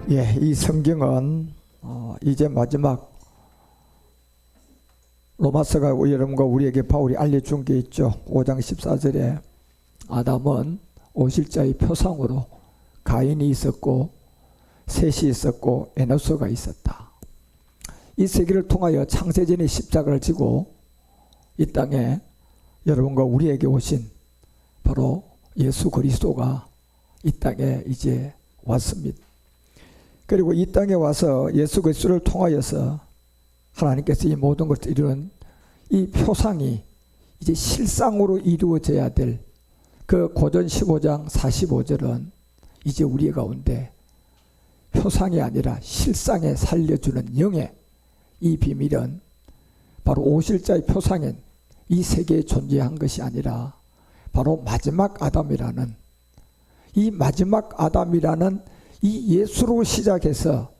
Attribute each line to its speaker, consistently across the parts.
Speaker 1: 예, 이 성경은 이제 마지막 로마서가 여러분과 우리에게 바울이 알려준 게 있죠. 5장 14절에 아담은 오실자의 표상으로 가인이 있었고 셋이 있었고 에노스가 있었다. 이 세계를 통하여 창세전의 십자가를 지고 이 땅에 여러분과 우리에게 오신 바로 예수 그리스도가 이 땅에 이제 왔습니다. 그리고 이 땅에 와서 예수 그리스도를 통하여서 하나님께서 이 모든 것을 이루는 이 표상이 이제 실상으로 이루어져야 될 그 고전 15장 45절은 이제 우리 가운데 표상이 아니라 실상에 살려주는 영의 이 비밀은 바로 오실자의 표상인 이 세계에 존재한 것이 아니라 바로 마지막 아담이라는 이 마지막 아담이라는 이 예수로 시작해서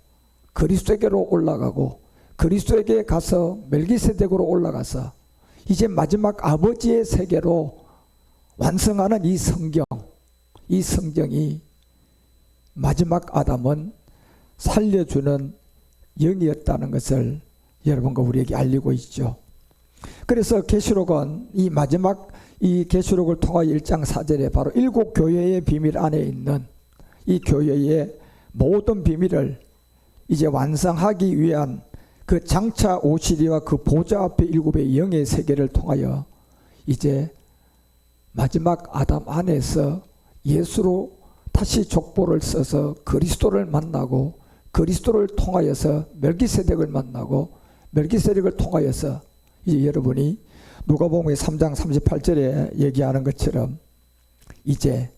Speaker 1: 그리스도에게로 올라가고 그리스도에게 가서 멜기세덱으로 올라가서 이제 마지막 아버지의 세계로 완성하는 이 성경, 이 성경이 마지막 아담은 살려주는 영이었다는 것을 여러분과 우리에게 알리고 있죠. 그래서 계시록은 이 마지막 이 계시록을 통하여 1장 4절에 바로 7 교회의 비밀 안에 있는 이 교회의 모든 비밀을 이제 완성하기 위한 그 장차 오시리와 그 보좌 앞에 7의 영의 세계를 통하여 이제 마지막 아담 안에서 예수로 다시 족보를 써서 그리스도를 만나고 그리스도를 통하여서 멜기세덱을 만나고 멜기세덱을 통하여서 이제 여러분이 누가복음 3장 38절에 얘기하는 것처럼 이제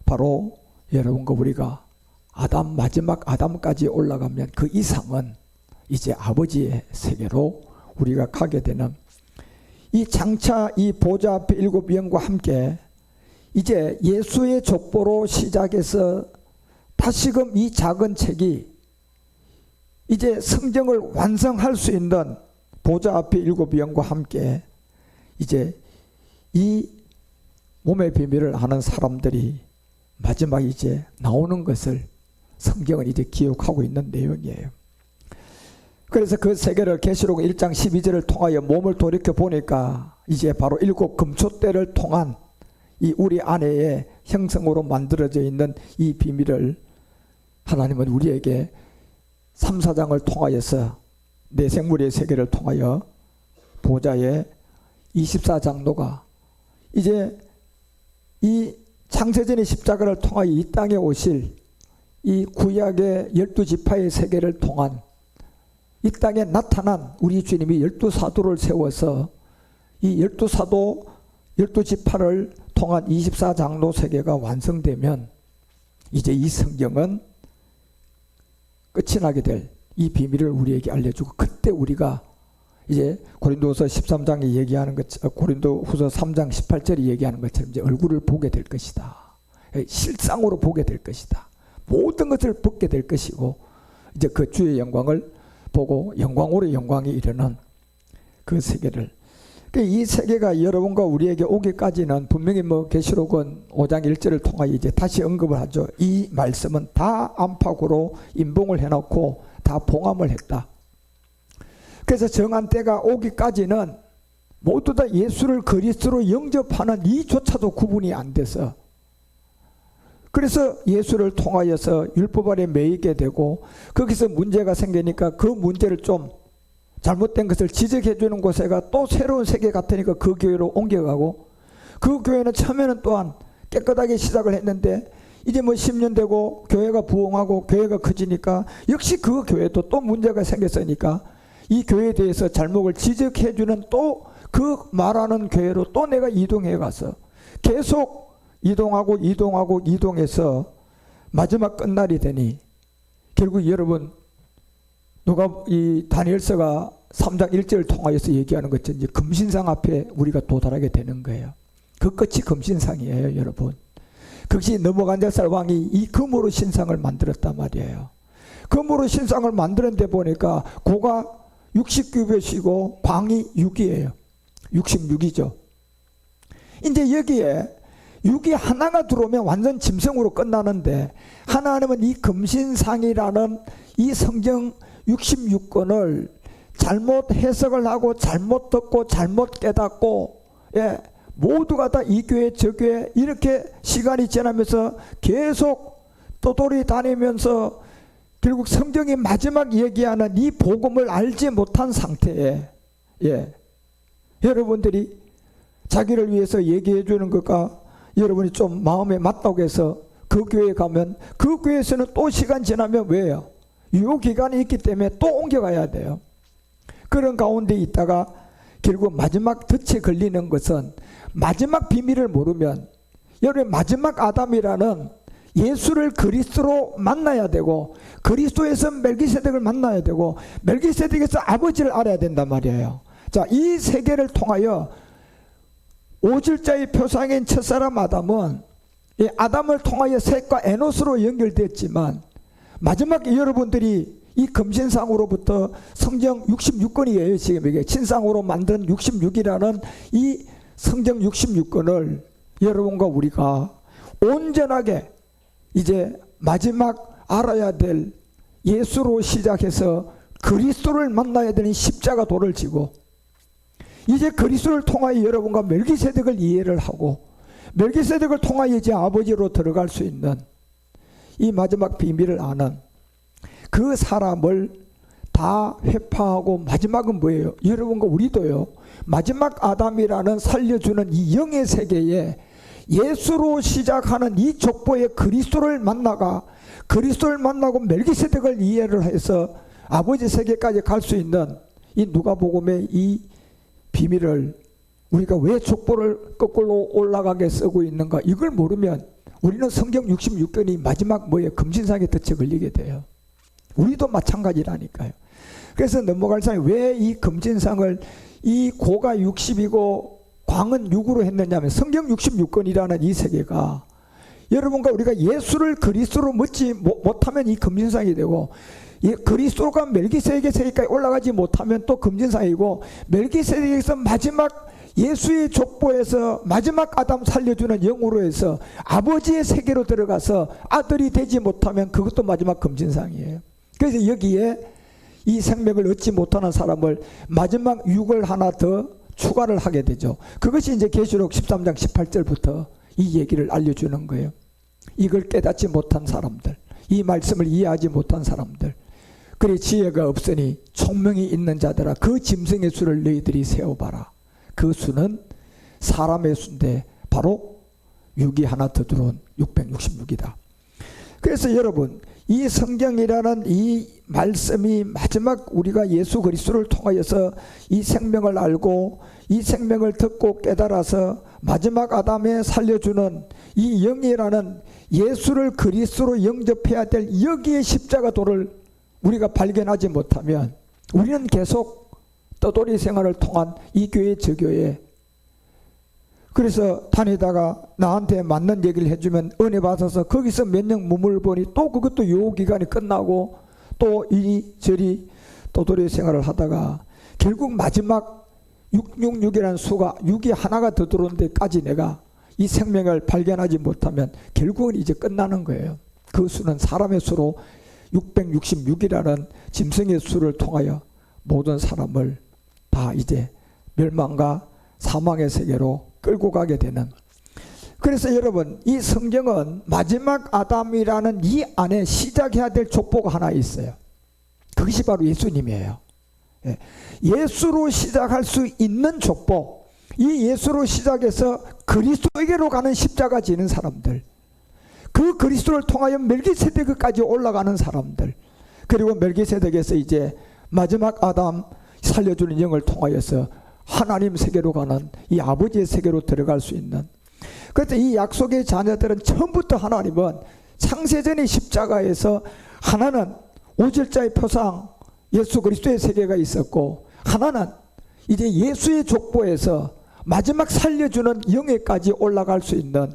Speaker 1: 바로 여러분과 우리가 아담 마지막 아담까지 올라가면 그 이상은 이제 아버지의 세계로 우리가 가게 되는 이 장차 이 보좌 앞에 7 영과 함께 이제 예수의 족보로 시작해서 다시금 이 작은 책이 이제 성경을 완성할 수 있는 보좌 앞에 7 영과 함께 이제 이 몸의 비밀을 아는 사람들이 마지막 이제 나오는 것을 성경은 이제 기억하고 있는 내용이에요. 그래서 그 세계를 계시록 1장 12절을 통하여 몸을 돌이켜 보니까 이제 바로 7 금초대를 통한 이 우리 안에의 형성으로 만들어져 있는 이 비밀을 하나님은 우리에게 3, 4장을 통하여서 내생물의 세계를 통하여 보좌의 24장로가 이제 이 창세전의 십자가를 통하여 이 땅에 오실 이 구약의 12지파의 세계를 통한 이 땅에 나타난 우리 주님이 12사도를 세워서 이 12사도 12지파를 통한 24장로 세계가 완성되면 이제 이 성경은 끝이 나게 될 이 비밀을 우리에게 알려주고 그때 우리가 이제 고린도후서 13장에 얘기하는 것, 고린도후서 3장 18절이 얘기하는 것처럼 이제 얼굴을 보게 될 것이다. 실상으로 보게 될 것이다. 모든 것을 벗게 될 것이고 이제 그 주의 영광을 보고 영광으로 영광이 이르는 그 세계를 이 세계가 여러분과 우리에게 오기까지는 분명히 계시록은 5장 1절을 통하여 이제 다시 언급을 하죠. 이 말씀은 다 안팎으로 임봉을 해놓고 다 봉함을 했다. 그래서 정한 때가 오기까지는 모두 다 예수를 그리스도로 영접하는 이조차도 구분이 안 돼서 그래서 예수를 통하여서 율법 아래 매이게 되고 거기서 문제가 생기니까 그 문제를 좀 잘못된 것을 지적해 주는 곳에가 또 새로운 세계 같으니까 그 교회로 옮겨가고 그 교회는 처음에는 또한 깨끗하게 시작을 했는데 이제 10년 되고 교회가 부흥하고 교회가 커지니까 역시 그 교회도 또 문제가 생겼으니까 이 교회에 대해서 잘못을 지적해 주는 또 그 말하는 교회로 또 내가 이동해 가서 계속 이동해서 마지막 끝날이 되니 결국 여러분 누가 이 다니엘서가 3장 1절을 통하여서 얘기하는 것처럼 이제 금신상 앞에 우리가 도달하게 되는 거예요. 그 끝이 금신상이에요, 여러분. 그것이 느부갓네살 왕이 이 금으로 신상을 만들었단 말이에요. 금으로 신상을 만드는데 보니까 고가 60규빗이고 광이 6이에요. 66이죠. 이제 여기에 육이 하나가 들어오면 완전 짐승으로 끝나는데, 하나님은 이 금신상이라는 이 성경 66권을 잘못 해석을 하고 잘못 듣고 잘못 깨닫고, 모두가 다 이 교회 저 교회 이렇게 시간이 지나면서 계속 떠돌이 다니면서 결국 성경이 마지막 얘기하는 이 복음을 알지 못한 상태에, 여러분들이 자기를 위해서 얘기해 주는 것과 여러분이 좀 마음에 맞다고 해서 그 교회에 가면 그 교회에서는 또 시간 지나면 왜요? 유효기간이 있기 때문에 또 옮겨가야 돼요. 그런 가운데 있다가 결국 마지막 덫에 걸리는 것은, 마지막 비밀을 모르면, 여러분 마지막 아담이라는 예수를 그리스도로 만나야 되고, 그리스도에서 멜기세덱을 만나야 되고, 멜기세덱에서 아버지를 알아야 된단 말이에요. 자, 이 세계를 통하여 오질자의 표상인 첫사람 아담은 이 아담을 통하여 셋과 에노스로 연결됐지만, 마지막에 여러분들이 이 금신상으로부터 성경 66권이에요. 지금 이게 신상으로 만든 66이라는 이 성경 66권을 여러분과 우리가 온전하게 이제 마지막 알아야 될 예수로 시작해서 그리스도를 만나야 되는 십자가 도를 지고, 이제 그리스도를 통하여 여러분과 멜기세덱을 이해를 하고, 멜기세덱을 통하여 이제 아버지로 들어갈 수 있는 이 마지막 비밀을 아는 그 사람을 다 회파하고, 마지막은 뭐예요? 여러분과 우리도요, 마지막 아담이라는 살려주는 이 영의 세계에 예수로 시작하는 이 족보의 그리스도를 만나가, 그리스도를 만나고 멜기세덱을 이해를 해서 아버지 세계까지 갈 수 있는 이 누가복음의 이 비밀을, 우리가 왜 족보를 거꾸로 올라가게 쓰고 있는가, 이걸 모르면 우리는 성경 66권이 마지막 뭐예요? 금신상에 덫에 걸리게 돼요. 우리도 마찬가지라니까요. 그래서 넘어갈 사람이 왜 이 금신상을 이 고가 60이고 광은 6으로 했느냐면, 성경 66권이라는 이 세계가 여러분과 우리가 예수를 그리스도로 묻지 못하면 이 금신상이 되고, 그리스도가 멜기세덱의 세계까지 올라가지 못하면 또 금신상이고, 멜기세덱에서 마지막 예수의 족보에서 마지막 아담 살려주는 영으로 해서 아버지의 세계로 들어가서 아들이 되지 못하면 그것도 마지막 금신상이에요. 그래서 여기에 이 생명을 얻지 못하는 사람을 마지막 6을 하나 더 추가를 하게 되죠. 그것이 이제 계시록 13장 18절부터 이 얘기를 알려주는 거예요. 이걸 깨닫지 못한 사람들, 이 말씀을 이해하지 못한 사람들, 그래 지혜가 없으니 총명이 있는 자들아 그 짐승의 수를 너희들이 세어봐라. 그 수는 사람의 수인데 바로 6이 하나 더 들어온 666이다. 그래서 여러분, 이 성경이라는 이 말씀이 마지막 우리가 예수 그리스도를 통하여서 이 생명을 알고 이 생명을 듣고 깨달아서 마지막 아담에 살려주는 이 영이라는 예수를 그리스도로 영접해야 될 여기의 십자가 도를 우리가 발견하지 못하면 우리는 계속 떠돌이 생활을 통한 이 교회 저 교회, 그래서 다니다가 나한테 맞는 얘기를 해주면 은혜 받아서 거기서 몇 년 머물보니 또 그것도 유효기간이 끝나고 또 이리저리 떠돌이 생활을 하다가 결국 마지막 666이라는 수가 6이 하나가 더 들어온 데까지 내가 이 생명을 발견하지 못하면 결국은 이제 끝나는 거예요. 그 수는 사람의 수로 666이라는 짐승의 수를 통하여 모든 사람을 다 이제 멸망과 사망의 세계로 끌고 가게 되는. 그래서 여러분, 이 성경은 마지막 아담이라는 이 안에 시작해야 될 족보가 하나 있어요. 그것이 바로 예수님이에요. 예수로 시작할 수 있는 족보, 이 예수로 시작해서 그리스도에게로 가는 십자가 지는 사람들, 그 그리스도를 통하여 멜기세덱까지 올라가는 사람들, 그리고 멜기세덱에서 이제 마지막 아담 살려주는 영을 통하여서 하나님 세계로 가는 이 아버지의 세계로 들어갈 수 있는. 그래서 이 약속의 자녀들은 처음부터 하나님은 창세전의 십자가에서 하나는 오질자의 표상 예수 그리스도의 세계가 있었고, 하나는 이제 예수의 족보에서 마지막 살려주는 영예까지 올라갈 수 있는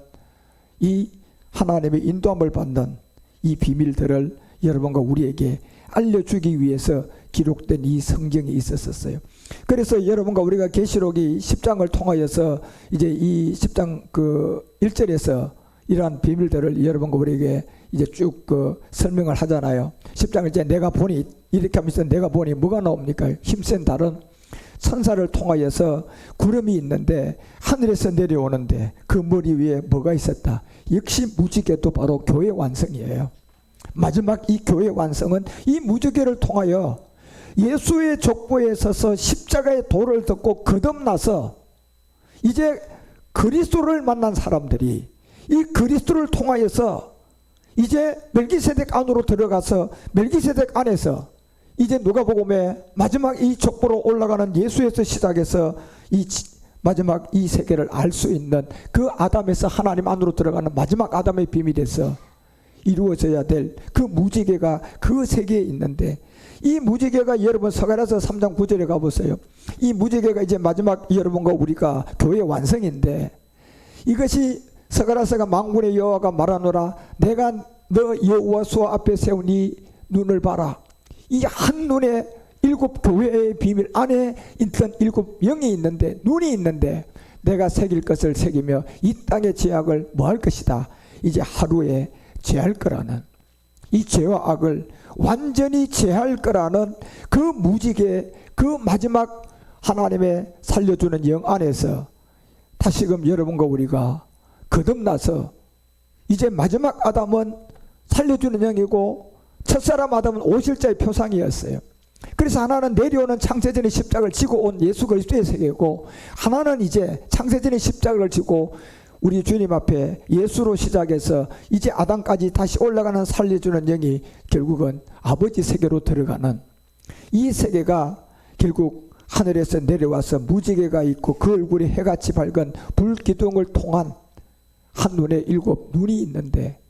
Speaker 1: 이 하나님의 인도함을 받는 이 비밀들을 여러분과 우리에게 알려주기 위해서 기록된 이 성경이 있었어요. 그래서 여러분과 우리가 계시록이 10장을 통하여서 이제 이 10장 그 1절에서 이러한 비밀들을 여러분과 우리에게 이제 쭉 설명을 하잖아요. 10장을 이제 내가 보니, 이렇게 하면서 내가 보니 뭐가 나옵니까? 힘센 달은 천사를 통하여서 구름이 있는데 하늘에서 내려오는데 그 머리 위에 뭐가 있었다? 역시 무지개도 바로 교회 완성이에요. 마지막 이 교회 완성은 이 무지개를 통하여 예수의 족보에 서서 십자가의 도를 듣고 거듭나서 이제 그리스도를 만난 사람들이 이 그리스도를 통하여서 이제 멜기세덱 안으로 들어가서 멜기세덱 안에서 이제 누가복음에 마지막 이 족보로 올라가는 예수에서 시작해서 이 마지막 이 세계를 알 수 있는 그 아담에서 하나님 안으로 들어가는 마지막 아담의 비밀에서 이루어져야 될 그 무지개가 그 세계에 있는데, 이 무지개가 여러분 서가랴서 3장 9절에 가보세요. 이 무지개가 이제 마지막 여러분과 우리가 교회 완성인데, 이것이 서가랴서가 만군의 여호와가 말하노라 내가 너 여호와 앞에 세운 이 눈을 봐라. 이 한눈에 7 교회의 비밀 안에 있던 7 영이 있는데, 눈이 있는데 내가 새길 것을 새기며 이 땅의 죄악을 뭐 할 것이다. 이제 하루에 제할 거라는, 이 죄와 악을 완전히 제할 거라는 그 무지개, 그 마지막 하나님의 살려주는 영 안에서 다시금 여러분과 우리가 거듭나서 이제 마지막 아담은 살려주는 영이고 첫사람 아담은 오실자의 표상이었어요. 그래서 하나는 내려오는 창세전의 십자가를 지고 온 예수 그리스도의 세계고, 하나는 이제 창세전의 십자가를 지고 우리 주님 앞에 예수로 시작해서 이제 아담까지 다시 올라가는 살려주는 영이 결국은 아버지 세계로 들어가는, 이 세계가 결국 하늘에서 내려와서 무지개가 있고 그 얼굴이 해같이 밝은 불기둥을 통한 한눈에 7 눈이 있는데,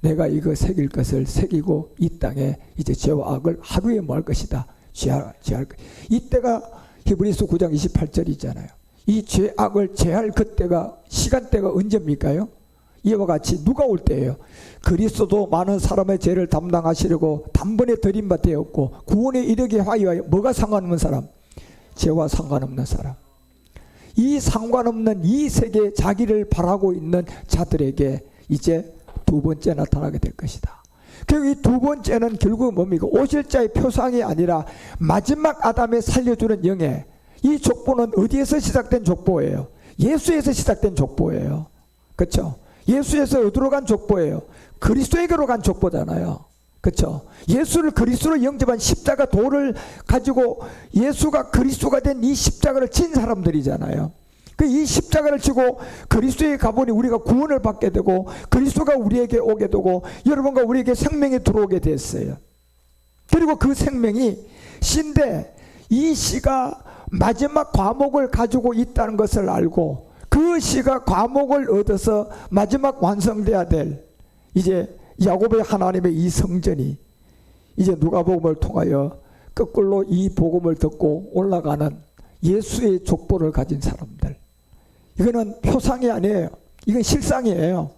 Speaker 1: 내가 이거 새길 것을 새기고 이 땅에 이제 죄와 악을 하루에 뭐 할 것이다. 제할 것. 이때가 히브리서 9장 28절이잖아요. 이 죄악을 제할 그때가, 시간대가 언제입니까요? 이와 같이 누가 올 때예요? 그리스도도 많은 사람의 죄를 담당하시려고 단번에 들인 바 되었고 구원에 이르게 하여 뭐가 상관없는 사람? 죄와 상관없는 사람. 이 상관없는 이 세계에 자기를 바라고 있는 자들에게 이제 두 번째 나타나게 될 것이다. 그리고 이 두 번째는 결국 뭡니까? 오실 자의 표상이 아니라 마지막 아담의 살려주는 영의, 이 족보는 어디에서 시작된 족보예요? 예수에서 시작된 족보예요. 그렇죠? 예수에서 어디로 간 족보예요? 그리스도에게로 간 족보잖아요. 그렇죠? 예수를 그리스도로 영접한 십자가 도를 가지고 예수가 그리스도가 된 이 십자가를 진 사람들이잖아요. 그 이 십자가를 지고 그리스도에 가보니 우리가 구원을 받게 되고 그리스도가 우리에게 오게 되고 여러분과 우리에게 생명이 들어오게 됐어요. 그리고 그 생명이 씨인데, 이 씨가 마지막 과목을 가지고 있다는 것을 알고 그 씨가 과목을 얻어서 마지막 완성돼야 될 이제 야곱의 하나님의 이 성전이 이제 누가복음을 통하여 거꾸로 이 복음을 듣고 올라가는 예수의 족보를 가진 사람들, 이거는 표상이 아니에요. 이건 실상이에요.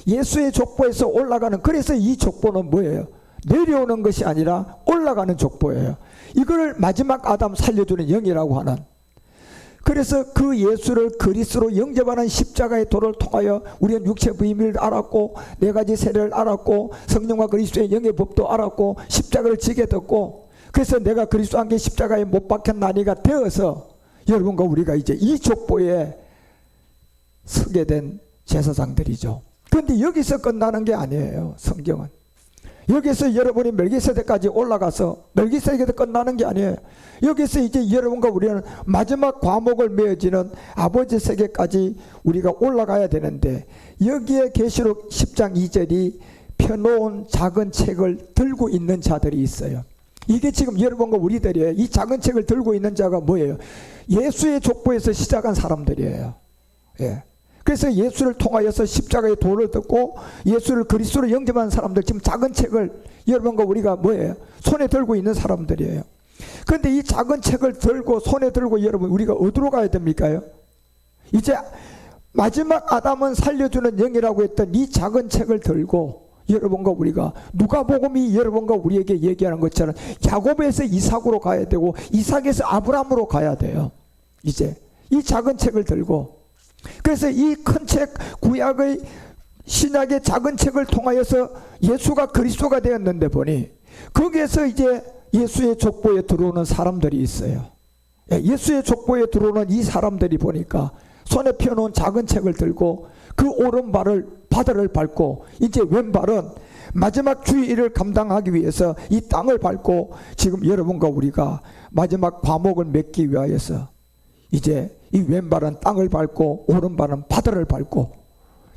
Speaker 1: 예수의 족보에서 올라가는, 그래서 이 족보는 뭐예요? 내려오는 것이 아니라 올라가는 족보예요. 이걸 마지막 아담 살려주는 영이라고 하는, 그래서 그 예수를 그리스도로 영접하는 십자가의 도를 통하여 우리는 육체 비밀을 알았고 4가지 세례를 알았고 성령과 그리스도의 영의 법도 알았고 십자가를 지게 됐고, 그래서 내가 그리스도 함께 십자가에 못 박혔나니가 되어서 여러분과 우리가 이제 이 족보에 서게 된 제사장들이죠. 그런데 여기서 끝나는 게 아니에요. 성경은 여기서 여러분이 멜기세덱까지 올라가서 멜기세덱에서 끝나는 게 아니에요. 여기서 이제 여러분과 우리는 마지막 과목을 맺어지는 아버지 세계까지 우리가 올라가야 되는데, 여기에 계시록 10장 2절이 펴놓은 작은 책을 들고 있는 자들이 있어요. 이게 지금 여러분과 우리들이에요. 이 작은 책을 들고 있는 자가 뭐예요? 예수의 족보에서 시작한 사람들이에요. 예. 그래서 예수를 통하여서 십자가의 도를 듣고 예수를 그리스도로 영접한 사람들, 지금 작은 책을 여러분과 우리가 뭐예요? 손에 들고 있는 사람들이에요. 그런데 이 작은 책을 들고 손에 들고 여러분 우리가 어디로 가야 됩니까요? 이제 마지막 아담은 살려주는 영이라고 했던 이 작은 책을 들고 여러분과 우리가 누가복음이 여러분과 우리에게 얘기하는 것처럼 야곱에서 이삭으로 가야 되고 이삭에서 아브라함으로 가야 돼요. 이제 이 작은 책을 들고, 그래서 이 큰 책 구약의 신약의 작은 책을 통하여서 예수가 그리스도가 되었는데 보니 거기에서 이제 예수의 족보에 들어오는 사람들이 있어요. 예수의 족보에 들어오는 이 사람들이 보니까 손에 펴놓은 작은 책을 들고 그 오른발을 바다를 밟고 이제 왼발은 마지막 주의 일을 감당하기 위해서 이 땅을 밟고 지금 여러분과 우리가 마지막 과목을 맺기 위하여서 이제 이 왼발은 땅을 밟고 오른발은 바다를 밟고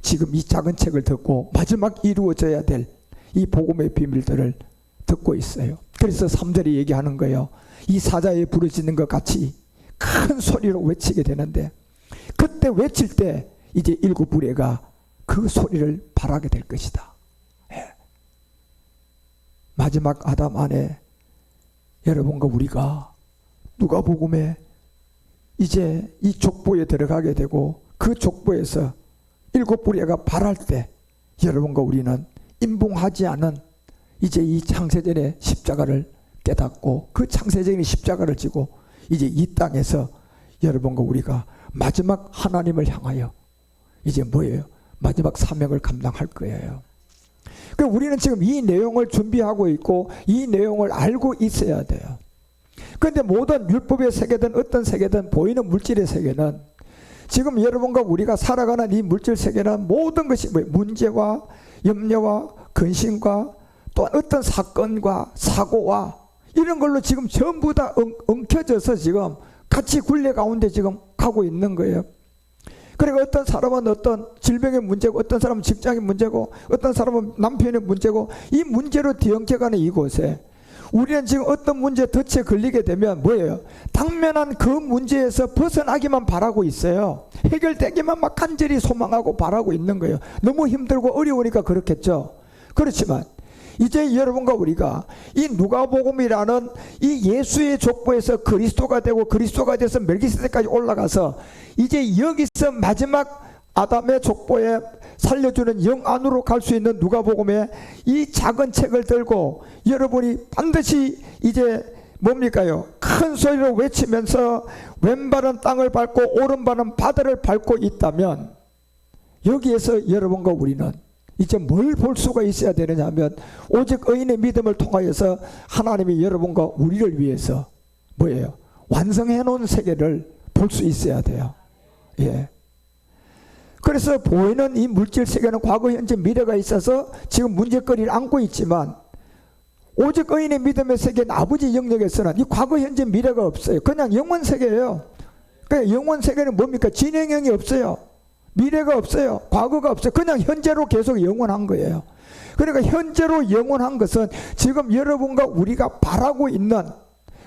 Speaker 1: 지금 이 작은 책을 듣고 마지막 이루어져야 될 이 복음의 비밀들을 듣고 있어요. 그래서 3절이 얘기하는 거예요. 이 사자에 부르짖는 것 같이 큰 소리로 외치게 되는데, 그때 외칠 때 이제 7 부류가 그 소리를 발하게 될 것이다. 마지막 아담 안에 여러분과 우리가 누가복음에 이제 이 족보에 들어가게 되고 그 족보에서 7 부류가 발할 때 여러분과 우리는 인봉하지 않은 이제 이 창세전의 십자가를 깨닫고 그 창세전의 십자가를 지고 이제 이 땅에서 여러분과 우리가 마지막 하나님을 향하여 이제 뭐예요? 마지막 사명을 감당할 거예요. 그러니까 우리는 지금 이 내용을 준비하고 있고 이 내용을 알고 있어야 돼요. 그런데 모든 율법의 세계든 어떤 세계든 보이는 물질의 세계는 지금 여러분과 우리가 살아가는 이 물질 세계는 모든 것이 문제와 염려와 근심과 또 어떤 사건과 사고와 이런 걸로 지금 전부 다 엉켜져서 지금 같이 굴레 가운데 지금 가고 있는 거예요. 그러니까 어떤 사람은 어떤 질병의 문제고 어떤 사람은 직장의 문제고 어떤 사람은 남편의 문제고 이 문제로 뒤엉켜가는 이곳에 우리는 지금 어떤 문제 덫에 걸리게 되면 뭐예요? 당면한 그 문제에서 벗어나기만 바라고 있어요. 해결되기만 막 간절히 소망하고 바라고 있는 거예요. 너무 힘들고 어려우니까 그렇겠죠. 그렇지만 이제 여러분과 우리가 이 누가복음이라는 이 예수의 족보에서 그리스도가 되고 그리스도가 돼서 멜기세덱까지 올라가서 이제 여기서 마지막 아담의 족보에 살려주는 영 안으로 갈 수 있는 누가복음의 이 작은 책을 들고 여러분이 반드시 이제 뭡니까요? 큰 소리로 외치면서 왼발은 땅을 밟고 오른발은 바다를 밟고 있다면 여기에서 여러분과 우리는 이제 뭘 볼 수가 있어야 되느냐 하면 오직 의인의 믿음을 통하여서 하나님이 여러분과 우리를 위해서 뭐예요? 완성해 놓은 세계를 볼 수 있어야 돼요. 예. 그래서 보이는 이 물질 세계는 과거, 현재, 미래가 있어서 지금 문제거리를 안고 있지만 오직 의인의 믿음의 세계는 아버지 영역에서는 이 과거, 현재, 미래가 없어요. 그냥 영원 세계예요. 그러니까 영원 세계는 뭡니까? 진행형이 없어요. 미래가 없어요. 과거가 없어요. 그냥 현재로 계속 영원한 거예요. 그러니까 현재로 영원한 것은 지금 여러분과 우리가 바라고 있는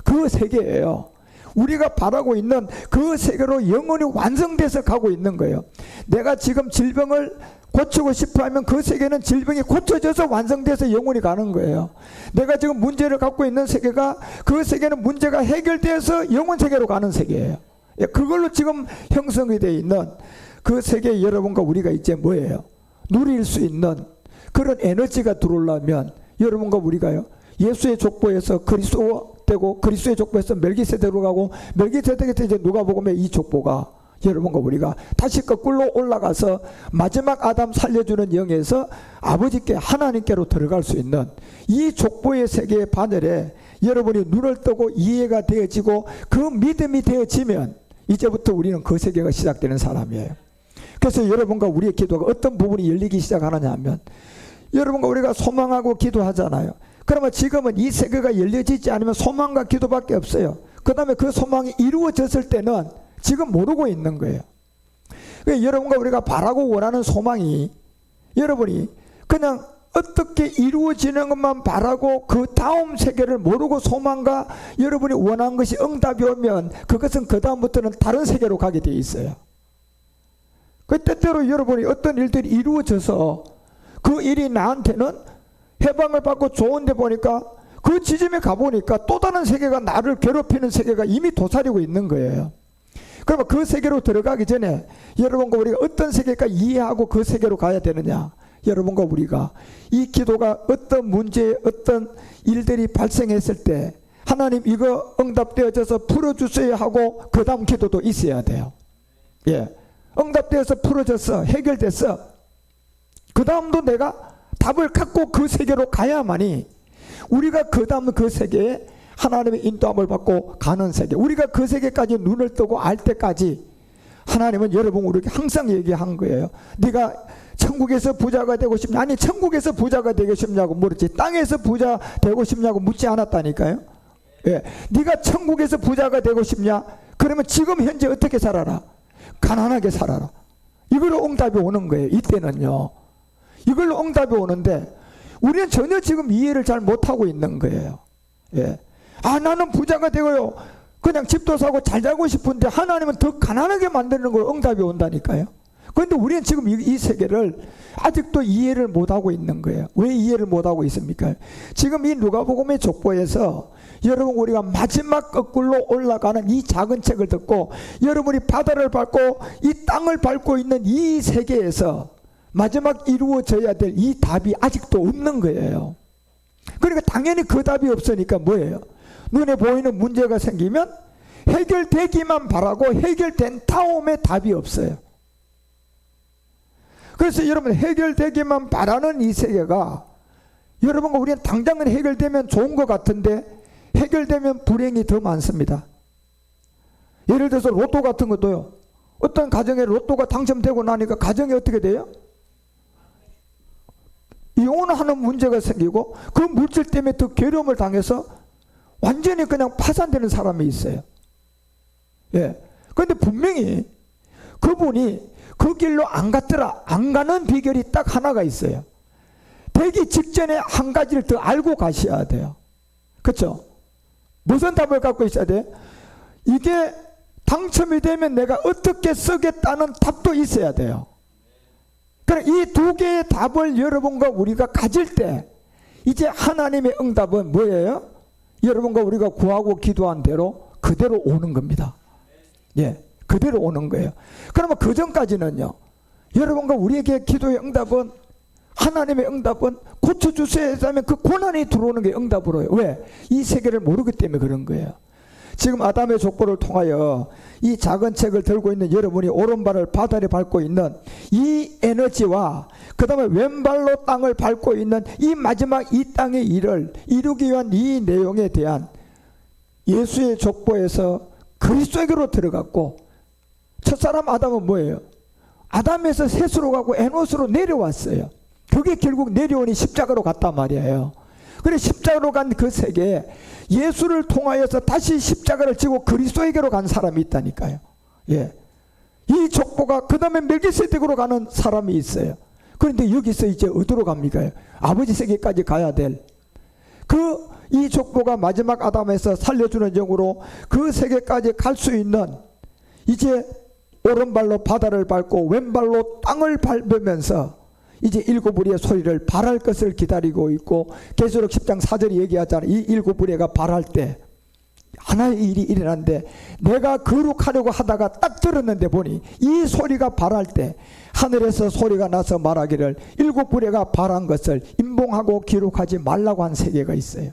Speaker 1: 그 세계예요. 우리가 바라고 있는 그 세계로 영원히 완성돼서 가고 있는 거예요. 내가 지금 질병을 고치고 싶어 하면 그 세계는 질병이 고쳐져서 완성돼서 영원히 가는 거예요. 내가 지금 문제를 갖고 있는 세계가 그 세계는 문제가 해결돼서 영원 세계로 가는 세계예요. 그걸로 지금 형성이 되어 있는 그 세계에 여러분과 우리가 이제 뭐예요? 누릴 수 있는 그런 에너지가 들어오려면 여러분과 우리가요 예수의 족보에서 그리스도 되고 그리스도의 족보에서 멜기세덱으로 가고 멜기세덱에서 이제 누가복음의 이 족보가 여러분과 우리가 다시 거꾸로 올라가서 마지막 아담 살려주는 영에서 아버지께 하나님께로 들어갈 수 있는 이 족보의 세계의 바늘에 여러분이 눈을 뜨고 이해가 되어지고 그 믿음이 되어지면 이제부터 우리는 그 세계가 시작되는 사람이에요. 그래서 여러분과 우리의 기도가 어떤 부분이 열리기 시작하느냐 하면 여러분과 우리가 소망하고 기도하잖아요. 그러면 지금은 이 세계가 열려지지 않으면 소망과 기도밖에 없어요. 그 다음에 그 소망이 이루어졌을 때는 지금 모르고 있는 거예요. 그러니까 여러분과 우리가 바라고 원하는 소망이 여러분이 그냥 어떻게 이루어지는 것만 바라고 그 다음 세계를 모르고 소망과 여러분이 원하는 것이 응답이 오면 그것은 그 다음부터는 다른 세계로 가게 돼 있어요. 그 때때로 여러분이 어떤 일들이 이루어져서 그 일이 나한테는 해방을 받고 좋은데 보니까 그 지점에 가보니까 또 다른 세계가 나를 괴롭히는 세계가 이미 도사리고 있는 거예요. 그러면 그 세계로 들어가기 전에 여러분과 우리가 어떤 세계가 이해하고 그 세계로 가야 되느냐, 여러분과 우리가 이 기도가 어떤 문제, 어떤 일들이 발생했을 때 하나님 이거 응답되어져서 풀어주세요 하고 그 다음 기도도 있어야 돼요. 예, 응답되어서 풀어졌어, 해결됐어. 그 다음도 내가 답을 갖고 그 세계로 가야만이 우리가 그 다음 그 세계에 하나님의 인도함을 받고 가는 세계, 우리가 그 세계까지 눈을 뜨고 알 때까지 하나님은 여러분 우리에게 항상 얘기한 거예요. 네가 천국에서 부자가 되고 싶냐? 아니, 천국에서 부자가 되고 싶냐고 물었지, 땅에서 부자 되고 싶냐고 묻지 않았다니까요. 예, 네가 천국에서 부자가 되고 싶냐? 그러면 지금 현재 어떻게 살아라? 가난하게 살아라. 이걸로 응답이 오는 거예요. 이때는요, 이걸로 응답이 오는데 우리는 전혀 지금 이해를 잘 못하고 있는 거예요. 예. 아, 나는 부자가 되고요, 그냥 집도 사고 잘 살고 싶은데 하나님은 더 가난하게 만드는 걸 응답이 온다니까요. 그런데 우리는 지금 이 세계를 아직도 이해를 못하고 있는 거예요. 왜 이해를 못하고 있습니까? 지금 이 누가복음의 족보에서 여러분 우리가 마지막 거꾸로 올라가는 이 작은 책을 듣고 여러분이 바다를 밟고 이 땅을 밟고 있는 이 세계에서 마지막 이루어져야 될 이 답이 아직도 없는 거예요. 그러니까 당연히 그 답이 없으니까 뭐예요? 눈에 보이는 문제가 생기면 해결되기만 바라고 해결된 다음에 답이 없어요. 그래서 여러분 해결되기만 바라는 이 세계가 여러분과 우리는 당장은 해결되면 좋은 것 같은데 해결되면 불행이 더 많습니다. 예를 들어서 로또 같은 것도요, 어떤 가정에 로또가 당첨되고 나니까 가정이 어떻게 돼요? 이혼하는 문제가 생기고 그 물질 때문에 더 괴로움을 당해서 완전히 그냥 파산되는 사람이 있어요. 예. 그런데 분명히 그분이 그 길로 안 갔더라. 안 가는 비결이 딱 하나가 있어요. 되기 직전에 한 가지를 더 알고 가셔야 돼요. 그렇죠? 무슨 답을 갖고 있어야 돼? 이게 당첨이 되면 내가 어떻게 쓰겠다는 답도 있어야 돼요. 그럼 이 두 개의 답을 여러분과 우리가 가질 때 이제 하나님의 응답은 뭐예요? 여러분과 우리가 구하고 기도한 대로 그대로 오는 겁니다. 예, 그대로 오는 거예요. 그러면 그 전까지는요, 여러분과 우리에게 기도의 응답은, 하나님의 응답은 고쳐주세요 하면 그 고난이 들어오는 게 응답으로요. 왜? 이 세계를 모르기 때문에 그런 거예요. 지금 아담의 족보를 통하여 이 작은 책을 들고 있는 여러분이 오른발을 바다를 밟고 있는 이 에너지와 그 다음에 왼발로 땅을 밟고 있는 이 마지막 이 땅의 일을 이루기 위한 이 내용에 대한 예수의 족보에서 그리스도에게로 들어갔고, 첫사람 아담은 뭐예요? 아담에서 셋으로 가고 에노스로 내려왔어요. 그게 결국 내려오니 십자가로 갔단 말이에요. 그래 십자가로 간 그 세계에 예수를 통하여서 다시 십자가를 지고 그리스도에게로 간 사람이 있다니까요. 예. 이 족보가 그 다음에 멜기세덱으로 가는 사람이 있어요. 그런데 여기서 이제 어디로 갑니까? 아버지 세계까지 가야 될 이 족보가 마지막 아담에서 살려주는 영으로 그 세계까지 갈 수 있는, 이제 오른발로 바다를 밟고 왼발로 땅을 밟으면서 이제 일곱 우리의 소리를 발할 것을 기다리고 있고, 계시록 10장 4절이 얘기하잖아요. 이 일곱 우리가 발할 때 하나의 일이 일어났는데, 내가 거룩하려고 하다가 딱 들었는데 보니 이 소리가 발할 때 하늘에서 소리가 나서 말하기를 일곱 부레가 발한 것을 인봉하고 기록하지 말라고 한 세계가 있어요.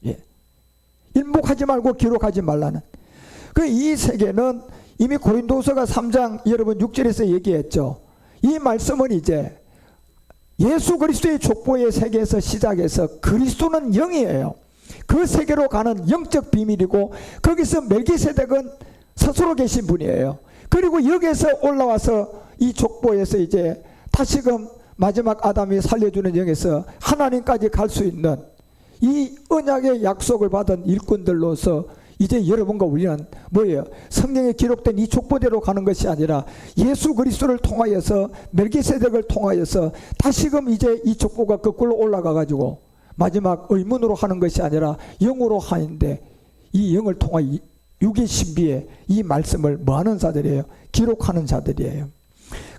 Speaker 1: 예. 인봉하지 말고 기록하지 말라는 이 세계는 이미 고린도서가 3장 여러분 6절에서 얘기했죠. 이 말씀은 이제 예수 그리스도의 족보의 세계에서 시작해서 그리스도는 영이에요. 그 세계로 가는 영적 비밀이고, 거기서 멜기세덱은 스스로 계신 분이에요. 그리고 여기에서 올라와서 이 족보에서 이제 다시금 마지막 아담이 살려주는 영에서 하나님까지 갈 수 있는 이 언약의 약속을 받은 일꾼들로서 이제 여러분과 우리는 뭐예요? 성경에 기록된 이 족보대로 가는 것이 아니라 예수 그리스도를 통하여서, 멜기세덱을 통하여서 다시금 이제 이 족보가 거꾸로 올라가 가지고 마지막 의문으로 하는 것이 아니라 영으로 하는데, 이 영을 통하여 육의 신비에 이 말씀을 뭐하는 자들이에요? 기록하는 자들이에요.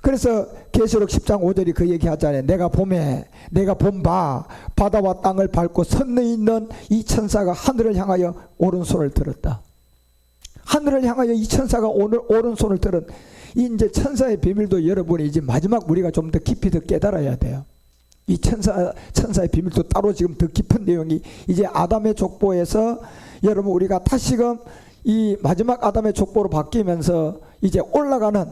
Speaker 1: 그래서 계시록 10장 5절이 그 얘기하잖아요. 내가 봄에 내가 본바 바다와 땅을 밟고 선에 있는 이 천사가 하늘을 향하여 오른손을 들었다. 하늘을 향하여 이 천사가 오른손을 들은 이 이제 천사의 비밀도 여러분이 이제 마지막 우리가 좀 더 깊이 더 깨달아야 돼요. 이 천사의 비밀도 따로 지금 더 깊은 내용이 이제 아담의 족보에서 여러분 우리가 다시금 이 마지막 아담의 족보로 바뀌면서 이제 올라가는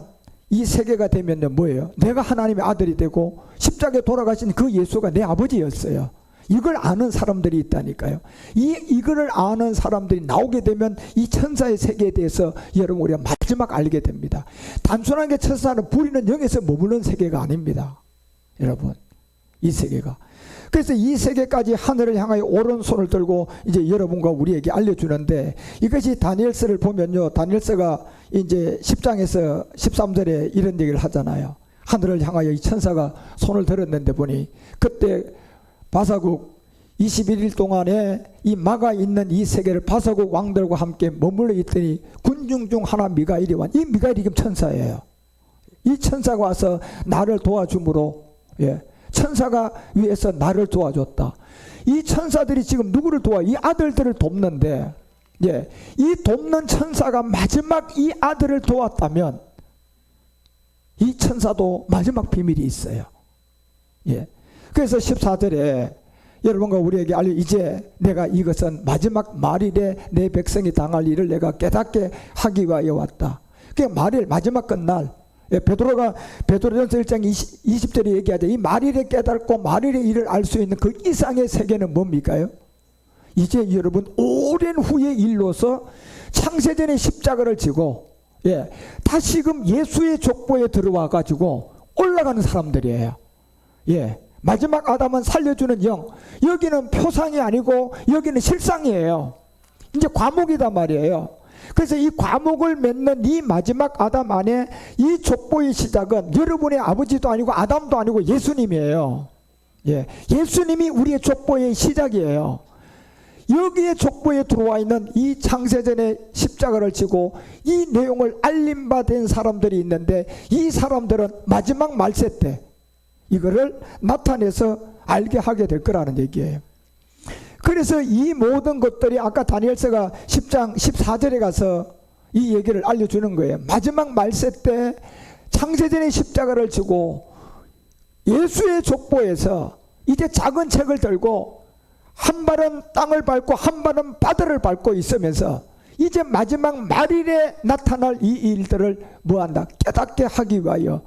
Speaker 1: 이 세계가 되면요 뭐예요? 내가 하나님의 아들이 되고 십자가에 돌아가신 그 예수가 내 아버지였어요. 이걸 아는 사람들이 있다니까요. 이거를 아는 사람들이 나오게 되면 이 천사의 세계에 대해서 여러분 우리가 마지막 알게 됩니다. 단순하게 천사는 부리는 영에서 머무는 세계가 아닙니다. 여러분 이 세계가. 그래서 이 세계까지 하늘을 향하여 오른손을 들고 이제 여러분과 우리에게 알려주는데, 이것이 다니엘서를 보면요, 다니엘서가 이제 10장에서 13절에 이런 얘기를 하잖아요. 하늘을 향하여 이 천사가 손을 들었는데 보니 그때 바사국 21일 동안에 이 마가 있는 이 세계를 바사국 왕들과 함께 머물러 있더니 군중 중 하나 미가엘이 왔. 이 미가엘이 지금 천사예요. 이 천사가 와서 나를 도와줌으로, 천사가 위에서 나를 도와줬다. 이 천사들이 지금 누구를 도와? 이 아들들을 돕는데, 이 돕는 천사가 마지막 이 아들을 도왔다면 이 천사도 마지막 비밀이 있어요. 그래서 14절에 여러분과 우리에게 알려, 이제 내가 이것은 마지막 말일에 내 백성이 당할 일을 내가 깨닫게 하기 위하여 왔다. 그게 말일, 마지막 끝날. 베드로가 베드로전서 1장 20절에 얘기하죠. 이 말일에 깨닫고 말일의 일을 알 수 있는 그 이상의 세계는 뭡니까요? 이제 여러분 오랜 후의 일로서 창세전의 십자가를 지고 다시금 예수의 족보에 들어와 가지고 올라가는 사람들이에요. 마지막 아담은 살려주는 영. 여기는 표상이 아니고 여기는 실상이에요. 이제 과목이단 말이에요. 그래서 이 과목을 맺는 이 마지막 아담 안에 이 족보의 시작은 여러분의 아버지도 아니고 아담도 아니고 예수님이에요. 예수님이 우리의 족보의 시작이에요. 여기에 족보에 들어와 있는 이 창세전의 십자가를 지고 이 내용을 알림받은 사람들이 있는데, 이 사람들은 마지막 말세 때 이거를 나타내서 알게 하게 될 거라는 얘기예요. 그래서 이 모든 것들이 아까 다니엘서가 10장 14절에 가서 이 얘기를 알려주는 거예요. 마지막 말세 때 창세전의 십자가를 지고 예수의 족보에서 이제 작은 책을 들고 한 발은 땅을 밟고 한 발은 바다를 밟고 있으면서 이제 마지막 말일에 나타날 이 일들을 뭐한다? 깨닫게 하기 위하여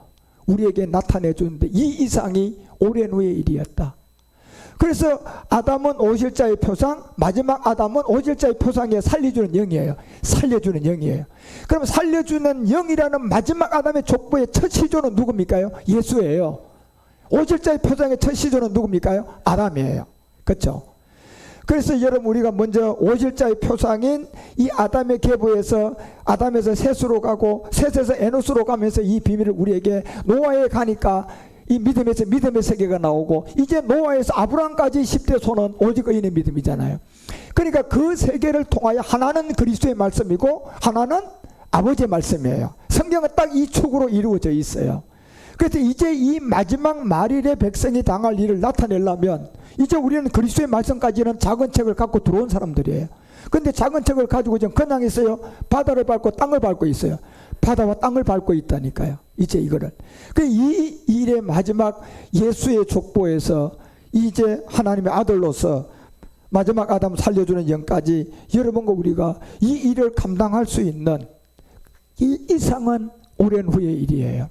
Speaker 1: 우리에게 나타내 주는데, 이 이상이 오랜 후의 일이었다. 그래서 아담은 오실자의 표상, 마지막 아담은 오실자의 표상에 살려주는 영이에요. 살려주는 영이에요. 그럼 살려주는 영이라는 마지막 아담의 족보의 첫 시조는 누굽니까요? 예수예요. 오실자의 표상의 첫 시조는 누굽니까요? 아담이에요. 그렇죠? 그래서 여러분 우리가 먼저 오실자의 표상인 이 아담의 계보에서 아담에서 셋으로 가고 셋에서 에노스로 가면서 이 비밀을 우리에게, 노아에 가니까 이 믿음에서 믿음의 세계가 나오고, 이제 노아에서 아브라함까지 10대 손은 오직 의인의 믿음이잖아요. 그러니까 그 세계를 통하여 하나는 그리스도의 말씀이고 하나는 아버지의 말씀이에요. 성경은 딱 이 축으로 이루어져 있어요. 그래서 이제 이 마지막 말일에 백성이 당할 일을 나타내려면 이제 우리는 그리스도의 말씀까지는 작은 책을 갖고 들어온 사람들이에요. 근데 작은 책을 가지고 지금 그냥 있어요? 바다를 밟고 땅을 밟고 있어요. 바다와 땅을 밟고 있다니까요. 이제 이거를. 이 일의 마지막 예수의 족보에서 이제 하나님의 아들로서 마지막 아담 살려주는 영까지 여러분과 우리가 이 일을 감당할 수 있는 이 이상은 오랜 후의 일이에요.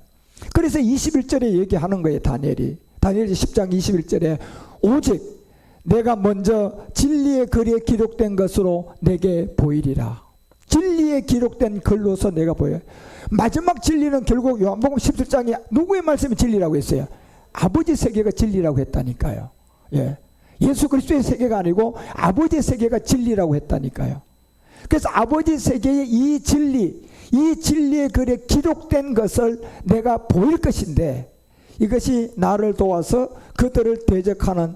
Speaker 1: 그래서 21절에 얘기하는 거예요. 다니엘이 10장 21절에 오직 내가 먼저 진리의 글에 기록된 것으로 내게 보이리라. 진리에 기록된 글로서 내가 보여요. 마지막 진리는 결국 요한복음 17장에 누구의 말씀이 진리라고 했어요? 아버지 세계가 진리라고 했다니까요. 예수 그리스도의 세계가 아니고 아버지 세계가 진리라고 했다니까요. 그래서 아버지 세계의 이 진리, 이 진리의 글에 기록된 것을 내가 보일 것인데, 이것이 나를 도와서 그들을 대적하는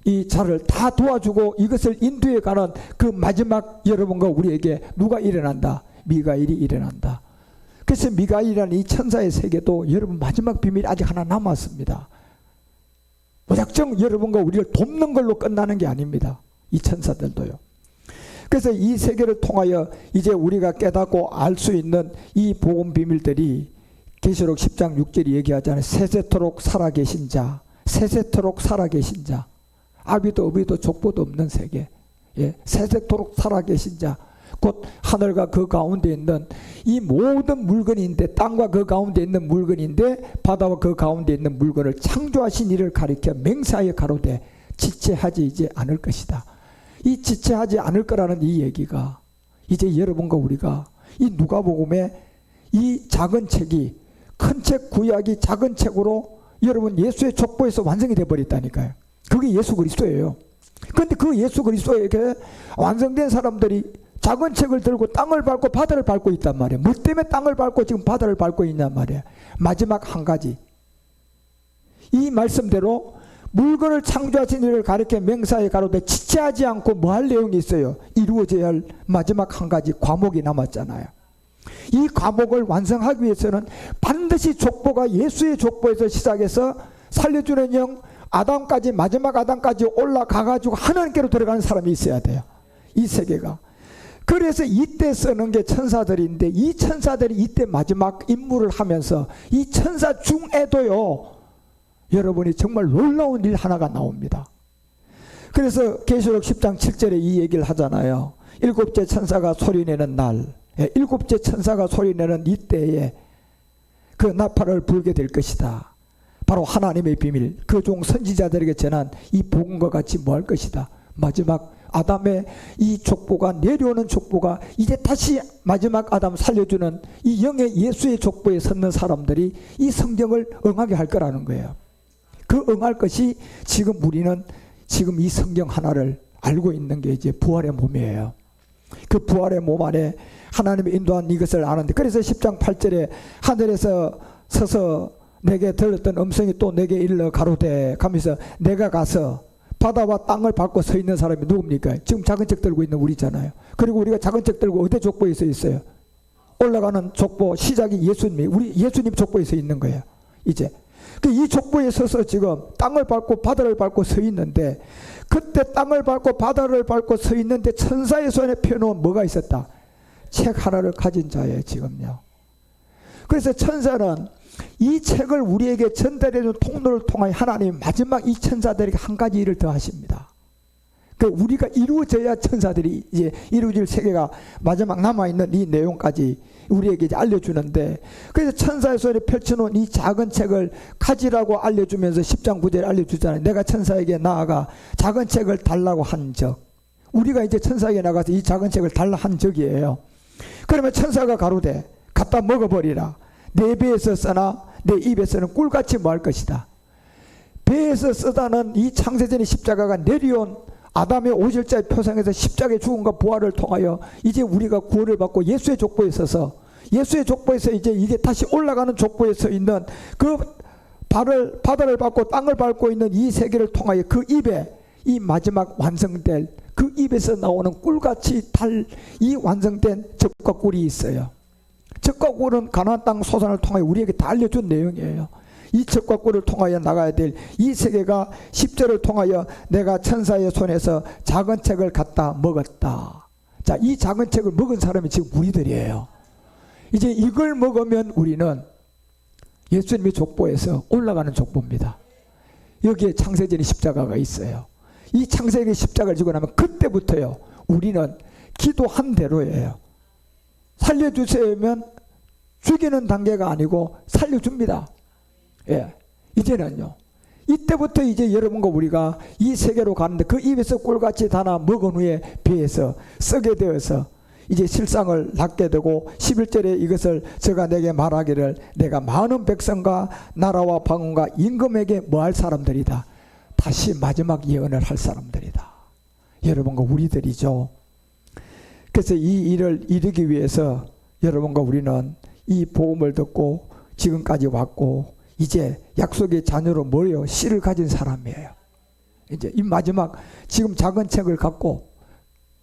Speaker 1: 이 자를 다 도와주고 이것을 인도해 가는 그 마지막 여러분과 우리에게 누가 일어난다? 미가엘이 일어난다. 그래서 미가엘이라는 이 천사의 세계도 여러분 마지막 비밀이 아직 하나 남았습니다. 무작정 여러분과 우리를 돕는 걸로 끝나는 게 아닙니다. 이 천사들도요. 그래서 이 세계를 통하여 이제 우리가 깨닫고 알 수 있는 이 복음 비밀들이 계시록 10장 6절이 얘기하잖아요. 세세토록 살아계신 자, 세세토록 살아계신 자, 아비도 어비도 족보도 없는 세계, 예, 세세토록 살아계신 자, 곧 하늘과 그 가운데 있는 이 모든 물건인데, 땅과 그 가운데 있는 물건인데 바다와 그 가운데 있는 물건을 창조하신 이를 가리켜 맹세하여 가로되 지체하지 이제 않을 것이다. 이 지체하지 않을 거라는 이 얘기가 이제 여러분과 우리가 이 누가복음의 이 작은 책이 큰 책 구약이 작은 책으로 여러분 예수의 족보에서 완성이 되어 버렸다니까요. 그게 예수 그리스도예요. 그런데 그 예수 그리스도에게 완성된 사람들이 작은 책을 들고 땅을 밟고 바다를 밟고 있단 말이에요. 뭐 때문에 땅을 밟고 지금 바다를 밟고 있냔 말이에요. 마지막 한 가지, 이 말씀대로 물건을 창조하신 이를 가리켜 맹세하여 가로되 지체하지 않고 뭐 할 내용이 있어요. 이루어져야 할 마지막 한 가지 과목이 남았잖아요. 이 과목을 완성하기 위해서는 반드시 족보가 예수의 족보에서 시작해서 살려주는 영 아담까지, 마지막 아담까지 올라가가지고 하나님께로 들어가는 사람이 있어야 돼요. 이 세계가. 그래서 이때 쓰는 게 천사들인데, 이 천사들이 이때 마지막 임무를 하면서 이 천사 중에도요, 여러분이 정말 놀라운 일 하나가 나옵니다. 그래서 계시록 10장 7절에 이 얘기를 하잖아요. 일곱째 천사가 소리내는 날, 일곱째 천사가 소리내는 이때에 그 나팔을 불게 될 것이다. 바로 하나님의 비밀, 그 종 선지자들에게 전한 이 복음과 같이 뭐 할 것이다. 마지막 아담의 이 족보가, 내려오는 족보가 이제 다시 마지막 아담 살려주는 이 영의 예수의 족보에 섰는 사람들이 이 성경을 응하게 할 거라는 거예요. 그 응할 것이 지금 우리는 지금 이 성경 하나를 알고 있는 게 이제 부활의 몸이에요. 그 부활의 몸 안에 하나님의 인도한 이것을 아는데, 그래서 10장 8절에 하늘에서 서서 내게 들렸던 음성이 또 내게 일러 가로되 가면서 내가 가서 바다와 땅을 밟고 서 있는 사람이 누굽니까? 지금 작은 책 들고 있는 우리잖아요. 그리고 우리가 작은 책 들고 어디 족보에 서 있어요? 올라가는 족보 시작이 예수님이, 우리 예수님 족보에 서 있는 거예요. 이제 이 족보에 서서 지금 땅을 밟고 바다를 밟고 서 있는데, 그때 땅을 밟고 바다를 밟고 서 있는데 천사의 손에 펴놓은 뭐가 있었다? 책 하나를 가진 자예요, 지금요. 그래서 천사는 이 책을 우리에게 전달해주는 통로를 통하여 하나님 마지막 이 천사들에게 한 가지 일을 더 하십니다. 그 우리가 이루어져야 천사들이 이제 이루어질 세계가 마지막 남아있는 이 내용까지 우리에게 이제 알려주는데, 그래서 천사의 손에 펼쳐놓은 이 작은 책을 가지라고 알려주면서 10장 9절에 알려주잖아요. 내가 천사에게 나아가 작은 책을 달라고 한 적. 우리가 이제 천사에게 나가서 이 작은 책을 달라 한 적이에요. 그러면 천사가 가로되 갖다 먹어버리라. 내 배에서 쓰나 내 입에서는 꿀같이 뭐 할 것이다. 배에서 쓰다는 이 창세전의 십자가가 내려온 아담의 오실자의 표상에서 십자가의 죽음과 부활을 통하여 이제 우리가 구원을 받고 예수의 족보에 서서, 예수의 족보에서 이제 이게 다시 올라가는 족보에 서 있는 그 바다를 밟고 땅을 밟고 있는 이 세계를 통하여 그 입에 이 마지막 완성될 그 입에서 나오는 꿀같이 달 이 완성된 젖과 꿀이 있어요. 젖과 꿀은 가나안 땅 소산을 통하여 우리에게 다 알려준 내용이에요. 이 젖과 꿀을 통하여 나가야 될 이 세계가 10절을 통하여 내가 천사의 손에서 작은 책을 갖다 먹었다. 자, 이 작은 책을 먹은 사람이 지금 우리들이에요. 이제 이걸 먹으면 우리는 예수님의 족보에서 올라가는 족보입니다. 여기에 창세전의 십자가가 있어요. 이 창세전의 십자가를 지고 나면 그때부터요, 우리는 기도한 대로예요. 살려주세요면 죽이는 단계가 아니고 살려줍니다. 예, 이제는요, 이때부터 이제 여러분과 우리가 이 세계로 가는데 그 입에서 꿀같이 다나 먹은 후에 배에서 썩게 되어서 이제 실상을 낳게 되고, 11절에 이것을 저가 내게 말하기를 내가 많은 백성과 나라와 방언과 임금에게 뭐 할 사람들이다. 다시 마지막 예언을 할 사람들이다. 여러분과 우리들이죠. 그래서 이 일을 이루기 위해서 여러분과 우리는 이 복음을 듣고 지금까지 왔고, 이제 약속의 자녀로 뭐예요? 씨를 가진 사람이에요. 이제 이 마지막 지금 작은 책을 갖고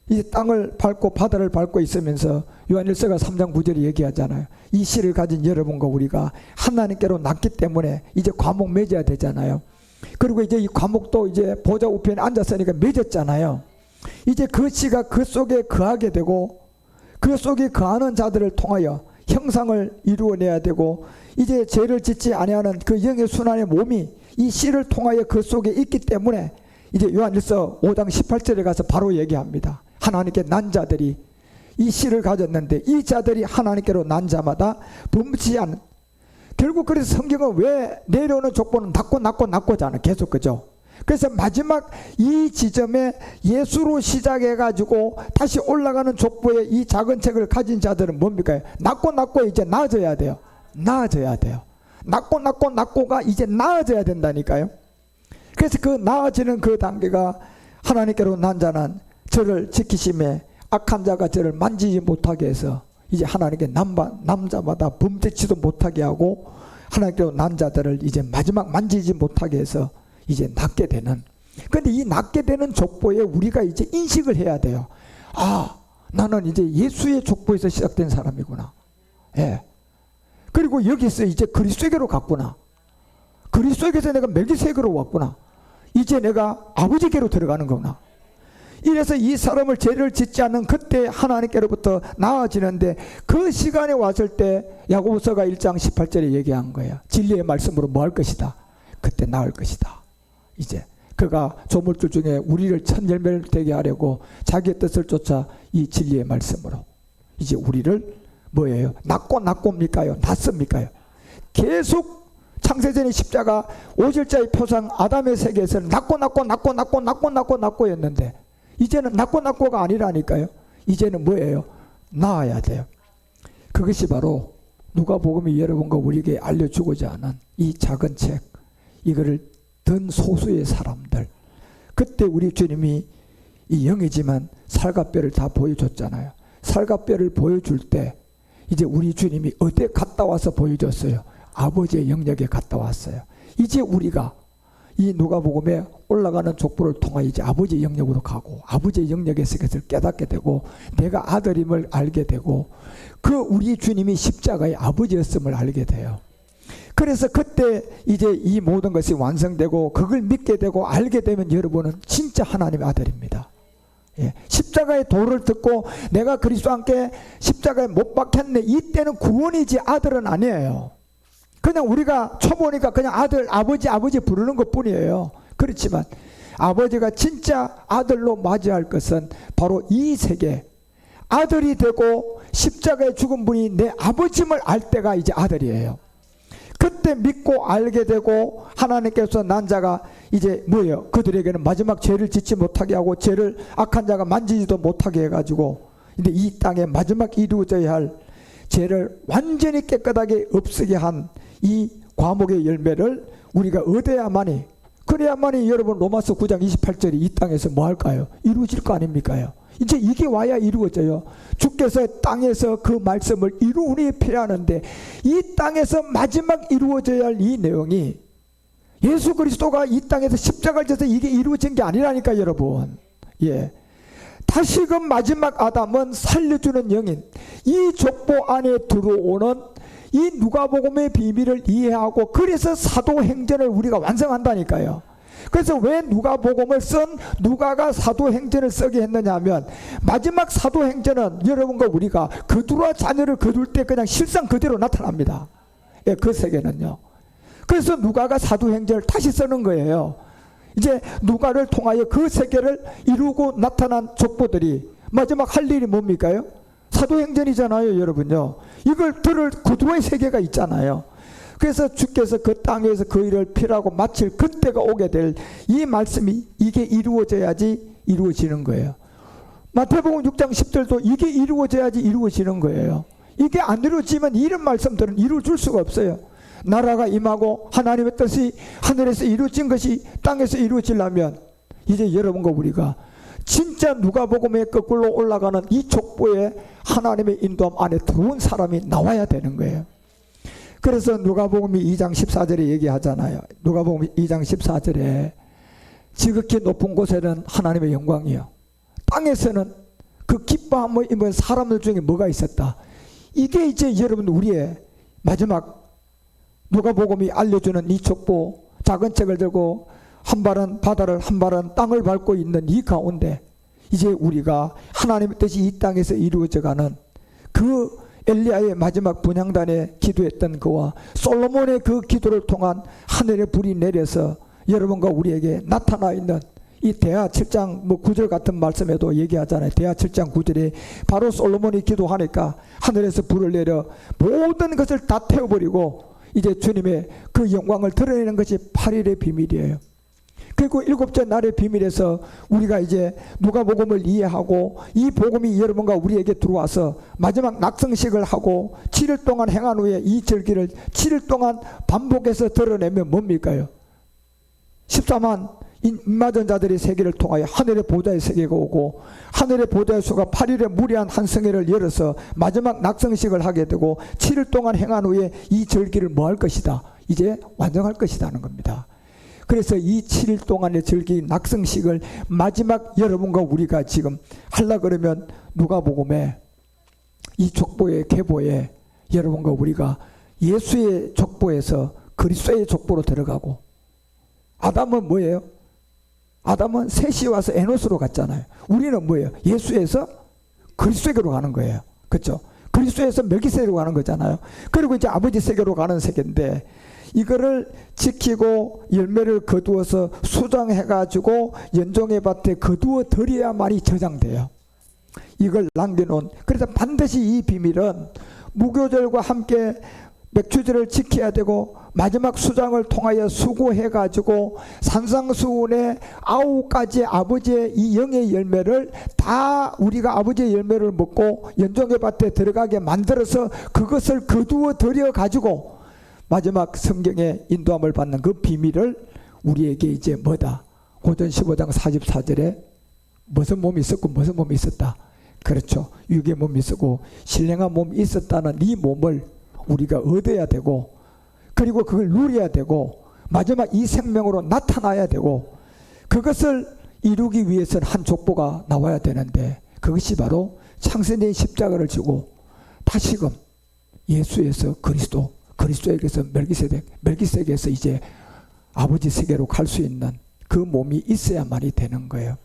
Speaker 1: 이 땅을 밟고 바다를 밟고 있으면서 요한일서가 3장 9절에 얘기하잖아요. 이 씨를 가진 여러분과 우리가 하나님께로 났기 때문에 이제 과목 맺어야 되잖아요. 그리고 이제 이 과목도 이제 보좌 우편에 앉았으니까 맺었잖아요. 이제 그 씨가 그 속에 거하게 되고 그 속에 거하는 자들을 통하여 형상을 이루어내야 되고, 이제 죄를 짓지 아니하는 그 영의 순환의 몸이 이 씨를 통하여 그 속에 있기 때문에 이제 요한일서 5장 18절에 가서 바로 얘기합니다. 하나님께 난 자들이 이 씨를 가졌는데 이 자들이 하나님께로 난 자마다 범치 않은, 결국 그래서 성경은 왜 내려오는 족보는 낳고잖아. 계속 그죠. 그래서 마지막 이 지점에 예수로 시작해 가지고 다시 올라가는 족보의 이 작은 책을 가진 자들은 뭡니까? 낳고 이제 나아져야 돼요. 낳고가 이제 나아져야 된다니까요. 그래서 그 나아지는 그 단계가 하나님께로 난 자는 저를 지키심에 악한 자가 저를 만지지 못하게 해서 이제 하나님께 남자마다 범죄치도 못하게 하고 하나님께로 난 자들을 이제 마지막 만지지 못하게 해서 이제 낫게 되는. 그런데 이 낫게 되는 족보에 우리가 이제 인식을 해야 돼요. 아, 나는 이제 예수의 족보에서 시작된 사람이구나. 예. 그리고 여기서 이제 그리스도에게로 갔구나. 그리스도에게서 내가 멜기세덱으로 왔구나. 이제 내가 아버지께로 들어가는 거구나. 이래서 이 사람을 죄를 짓지 않는 그때 하나님께로부터 나아지는데, 그 시간에 왔을 때 야고보서가 1장 18절에 얘기한 거예요. 진리의 말씀으로 뭐 할 것이다? 그때 나을 것이다. 이제 그가 조물주 중에 우리를 첫 열매를 되게 하려고 자기의 뜻을 쫓아 이 진리의 말씀으로 이제 우리를 뭐예요? 낳고입니까요? 낳습니까요? 계속 창세전의 십자가 5절자의 표상 아담의 세계에서는 낳고였는데 이제는 낳고가 아니라니까요. 이제는 뭐예요? 낳아야 돼요. 그것이 바로 누가복음이 여러분과 우리에게 알려주고자 하는 이 작은 책, 이거를 든 소수의 사람들. 그때 우리 주님이 이 영이지만 살과 뼈를 다 보여줬잖아요. 살과 뼈를 보여줄 때 이제 우리 주님이 어디에 갔다 와서 보여줬어요? 아버지의 영역에 갔다 왔어요. 이제 우리가 이 누가복음에 올라가는 족보를 통하여 이제 아버지의 영역으로 가고 아버지의 영역에서 그것을 깨닫게 되고 내가 아들임을 알게 되고 그 우리 주님이 십자가의 아버지였음을 알게 돼요. 그래서 그때 이제 이 모든 것이 완성되고 그걸 믿게 되고 알게 되면 여러분은 진짜 하나님의 아들입니다. 예. 십자가의 도를 듣고 내가 그리스도와 함께 십자가에 못 박혔네, 이때는 구원이지 아들은 아니에요. 그냥 우리가 초보니까 그냥 아들, 아버지 부르는 것 뿐이에요. 그렇지만 아버지가 진짜 아들로 맞이할 것은 바로 이 세계, 아들이 되고 십자가에 죽은 분이 내 아버지임을 알 때가 이제 아들이에요. 그때 믿고 알게 되고 하나님께서 난 자가 이제 뭐예요? 그들에게는 마지막 죄를 짓지 못하게 하고 죄를 악한 자가 만지지도 못하게 해가지고 근데 이 땅에 마지막 이루어져야 할 죄를 완전히 깨끗하게 없애게 한 이 과목의 열매를 우리가 얻어야만이, 그래야만이 여러분 로마서 9장 28절이 이 땅에서 뭐 할까요? 이루어질 거 아닙니까요? 이제 이게 와야 이루어져요. 주께서 땅에서 그 말씀을 이루으니 패하는데 이 땅에서 마지막 이루어져야 할 이 내용이 예수 그리스도가 이 땅에서 십자가를 져서 이게 이루어진 게 아니라니까 여러분. 예. 다시금 마지막 아담은 살려주는 영인, 이 족보 안에 들어오는 이 누가복음의 비밀을 이해하고 그래서 사도행전을 우리가 완성한다니까요. 그래서 왜 누가복음을 쓴 누가가 사도행전을 쓰게 했느냐 하면 마지막 사도행전은 여러분과 우리가 거두라 자녀를 거둘 때 그냥 실상 그대로 나타납니다. 예, 그 세계는요. 그래서 누가가 사도행전을 다시 쓰는 거예요. 이제 누가를 통하여 그 세계를 이루고 나타난 족보들이 마지막 할 일이 뭡니까요? 사도행전이잖아요, 여러분요. 이걸 들을 구두의 세계가 있잖아요. 그래서 주께서 그 땅에서 그 일을 필하고 마칠 그때가 오게 될 이 말씀이 이게 이루어져야지 이루어지는 거예요. 마태복음 6장 10절도 이게 이루어져야지 이루어지는 거예요. 이게 안 이루어지면 이런 말씀들은 이루어질 수가 없어요. 나라가 임하고 하나님의 뜻이 하늘에서 이루어진 것이 땅에서 이루어지려면 이제 여러분과 우리가 진짜 누가복음에 거꾸로 올라가는 이 족보에 하나님의 인도함 안에 들어온 사람이 나와야 되는 거예요. 그래서 누가복음이 2장 14절에 얘기하잖아요. 누가복음 2장 14절에 지극히 높은 곳에는 하나님의 영광이요, 땅에서는 그 기뻐함을 입은 사람들 중에 뭐가 있었다. 이게 이제 여러분 우리의 마지막 누가복음이 알려주는 이 족보, 작은 책을 들고 한 발은 바다를 한 발은 땅을 밟고 있는 이 가운데 이제 우리가 하나님의 뜻이 이 땅에서 이루어져가는 그 엘리야의 마지막 분향단에 기도했던 그와 솔로몬의 그 기도를 통한 하늘의 불이 내려서 여러분과 우리에게 나타나 있는 이 대하 7장 9절 같은 말씀에도 얘기하잖아요. 대하 7장 9절에 바로 솔로몬이 기도하니까 하늘에서 불을 내려 모든 것을 다 태워버리고 이제 주님의 그 영광을 드러내는 것이 8일의 비밀이에요. 그리고 7째 날의 비밀에서 우리가 이제 누가복음을 이해하고 이 복음이 여러분과 우리에게 들어와서 마지막 낙성식을 하고 7일 동안 행한 후에 이 절기를 7일 동안 반복해서 드러내면 뭡니까요? 14만 인마전 자들의 세계를 통하여 하늘의 보좌의 세계가 오고 하늘의 보좌의 수가 8일에 무리한 한 성회를 열어서 마지막 낙성식을 하게 되고 7일 동안 행한 후에 이 절기를 뭐 할 것이다? 이제 완성할 것이라는 겁니다. 그래서 이 7일 동안의 절기 낙성식을 마지막 여러분과 우리가 지금 하려고 그러면 누가복음에 이 족보의 계보에 여러분과 우리가 예수의 족보에서 그리스도의 족보로 들어가고 아담은 뭐예요? 아담은 셋이 와서 에노스로 갔잖아요. 우리는 뭐예요? 예수에서 그리스도에게로 가는 거예요. 그렇죠? 그리스도에서 멜기세덱으로 가는 거잖아요. 그리고 이제 아버지 세계로 가는 세계인데 이거를 지키고 열매를 거두어서 수정해가지고 연종의 밭에 거두어 드려야만이 저장돼요. 이걸 남겨놓은, 그래서 반드시 이 비밀은 무교절과 함께 맥주절을 지켜야 되고 마지막 수장을 통하여 수고해가지고 산상수훈의 9가지 아버지의 이 영의 열매를 다 우리가 아버지의 열매를 먹고 연종의 밭에 들어가게 만들어서 그것을 거두어 들여가지고 마지막 성경의 인도함을 받는 그 비밀을 우리에게 이제 뭐다? 고전 15장 44절에 무슨 몸이 있었고 무슨 몸이 있었다. 그렇죠. 육의 몸이 있었고 신령한 몸이 있었다는 이 몸을 우리가 얻어야 되고 그리고 그걸 누려야 되고 마지막 이 생명으로 나타나야 되고 그것을 이루기 위해서는 한 족보가 나와야 되는데 그것이 바로 창세된 십자가를 지고 다시금 예수에서 그리스도, 그리스도에게서 멜기세덱, 멜기세덱에서 이제 아버지 세계로 갈 수 있는 그 몸이 있어야만이 되는 거예요.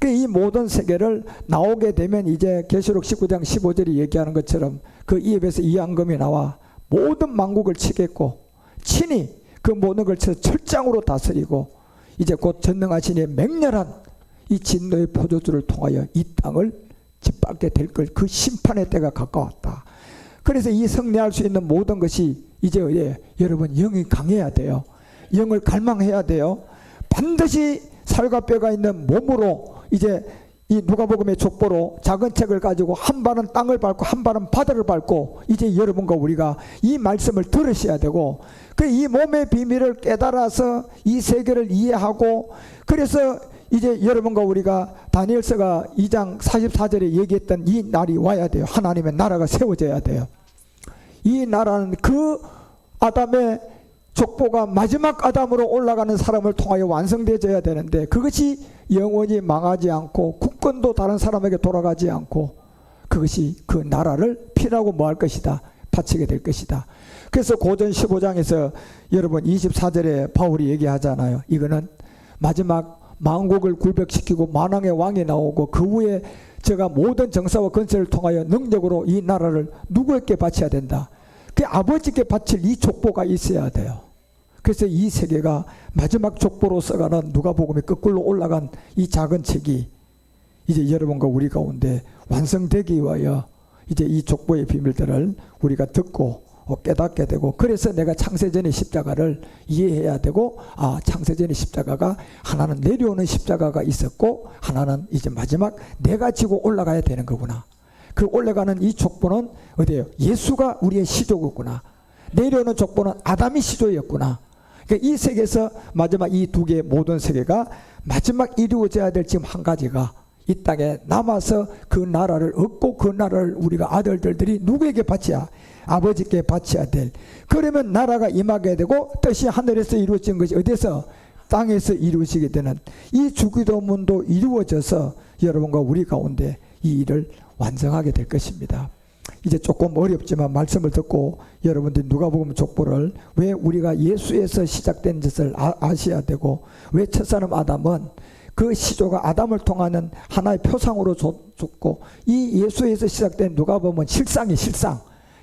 Speaker 1: 이 모든 세계를 나오게 되면 이제 계시록 19장 15절이 얘기하는 것처럼 그 입에서 이 앙금이 나와 모든 만국을 치겠고 친히 그 모든 걸 철장으로 다스리고 이제 곧 전능하신 이 맹렬한 이 진노의 포도주를 통하여 이 땅을 짓밟게 될 걸 그 심판의 때가 가까웠다. 그래서 이 승리할 수 있는 모든 것이 이제 여러분 영이 강해야 돼요. 영을 갈망해야 돼요. 반드시 살과 뼈가 있는 몸으로 이제 이 누가복음의 족보로 작은 책을 가지고 한 발은 땅을 밟고 한 발은 바다를 밟고 이제 여러분과 우리가 이 말씀을 들으셔야 되고 그 이 몸의 비밀을 깨달아서 이 세계를 이해하고 그래서 이제 여러분과 우리가 다니엘서가 2장 44절에 얘기했던 이 날이 와야 돼요. 하나님의 나라가 세워져야 돼요. 이 나라는 그 아담의 족보가 마지막 아담으로 올라가는 사람을 통하여 완성되어야 되는데 그것이 영원히 망하지 않고 국권도 다른 사람에게 돌아가지 않고 그것이 그 나라를 피라고 뭐 할 것이다? 바치게 될 것이다. 그래서 고전 15장에서 여러분 24절에 바울이 얘기하잖아요. 이거는 마지막 만국을 굴복시키고 만왕의 왕이 나오고 그 후에 제가 모든 정사와 건설을 통하여 능력으로 이 나라를 누구에게 바쳐야 된다. 그 아버지께 바칠 이 족보가 있어야 돼요. 그래서 이 세계가 마지막 족보로 써가는 누가복음의 거꾸로 올라간 이 작은 책이 이제 여러분과 우리 가운데 완성되기 위하여 이제 이 족보의 비밀들을 우리가 듣고 깨닫게 되고 그래서 내가 창세전의 십자가를 이해해야 되고 창세전의 십자가가 하나는 내려오는 십자가가 있었고 하나는 이제 마지막 내가 지고 올라가야 되는 거구나. 그 올라가는 이 족보는 어디예요? 예수가 우리의 시조였구나. 내려오는 족보는 아담이 시조였구나. 그러니까 이 세계에서 마지막 이 두 개의 모든 세계가 마지막 이루어져야 될 지금 한 가지가 이 땅에 남아서 그 나라를 얻고 그 나라를 우리가 아들들이 누구에게 바쳐야? 아버지께 바쳐야 될. 그러면 나라가 임하게 되고 뜻이 하늘에서 이루어진 것이 어디서? 땅에서 이루어지게 되는 이 주기도문도 이루어져서 여러분과 우리 가운데 이 일을 완성하게 될 것입니다. 이제 조금 어렵지만 말씀을 듣고 여러분들이 누가복음 족보를 왜 우리가 예수에서 시작된 것을 아셔야 되고 왜 첫사람 아담은 그 시조가 아담을 통하는 하나의 표상으로 줬고, 이 예수에서 시작된 누가 보면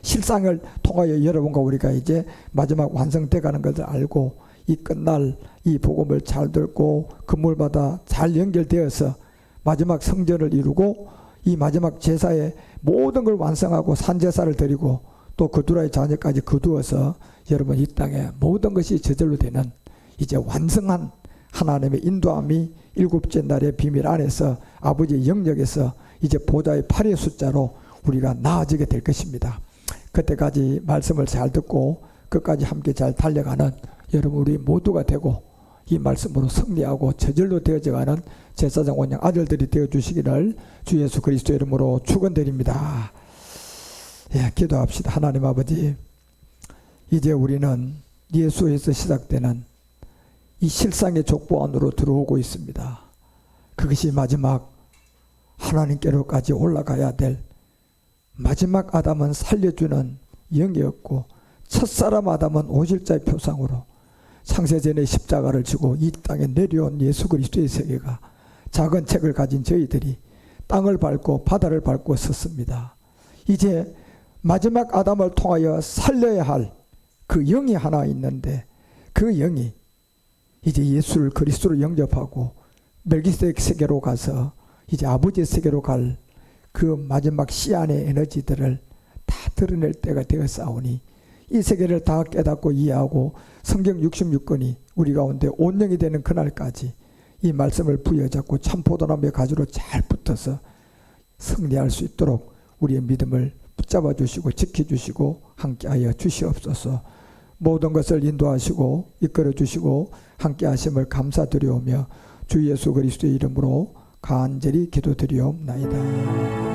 Speaker 1: 실상을 통하여 여러분과 우리가 이제 마지막 완성돼 가는 것을 알고, 이 끝날 이 복음을 잘 듣고 건물마다 잘 연결되어서 마지막 성전을 이루고 이 마지막 제사의 모든 걸 완성하고 산제사를 드리고 또 그두라의 자녀까지 거두어서 여러분 이 땅에 모든 것이 저절로 되는 이제 완성한 하나님의 인도함이 일곱째 날의 비밀 안에서 아버지의 영역에서 이제 보좌의 8의 숫자로 우리가 나아지게 될 것입니다. 그때까지 말씀을 잘 듣고 끝까지 함께 잘 달려가는 여러분 우리 모두가 되고 이 말씀으로 승리하고 저절로 되어져가는 제사장 원장 아들들이 되어주시기를 주 예수 그리스도 이름으로 축원드립니다. 예, 기도합시다. 하나님 아버지, 이제 우리는 예수에서 시작되는 이 실상의 족보 안으로 들어오고 있습니다. 그것이 마지막 하나님께로까지 올라가야 될 마지막 아담은 살려주는 영이었고 첫사람 아담은 오실자의 표상으로 창세전에 십자가를 지고 이 땅에 내려온 예수 그리스도의 세계가 작은 책을 가진 저희들이 땅을 밟고 바다를 밟고 섰습니다. 이제 마지막 아담을 통하여 살려야 할 그 영이 하나 있는데 그 영이 이제 예수를 그리스도로 영접하고 멜기세덱 세계로 가서 이제 아버지의 세계로 갈 그 마지막 씨 안의 에너지들을 다 드러낼 때가 되었사오니 이 세계를 다 깨닫고 이해하고 성경 66권이 우리 가운데 온영이 되는 그날까지 이 말씀을 부여잡고 참 포도나무의 가지로 잘 붙어서 승리할 수 있도록 우리의 믿음을 붙잡아 주시고 지켜주시고 함께하여 주시옵소서. 모든 것을 인도하시고 이끌어 주시고 함께 하심을 감사드리오며 주 예수 그리스도의 이름으로 간절히 기도드리옵나이다.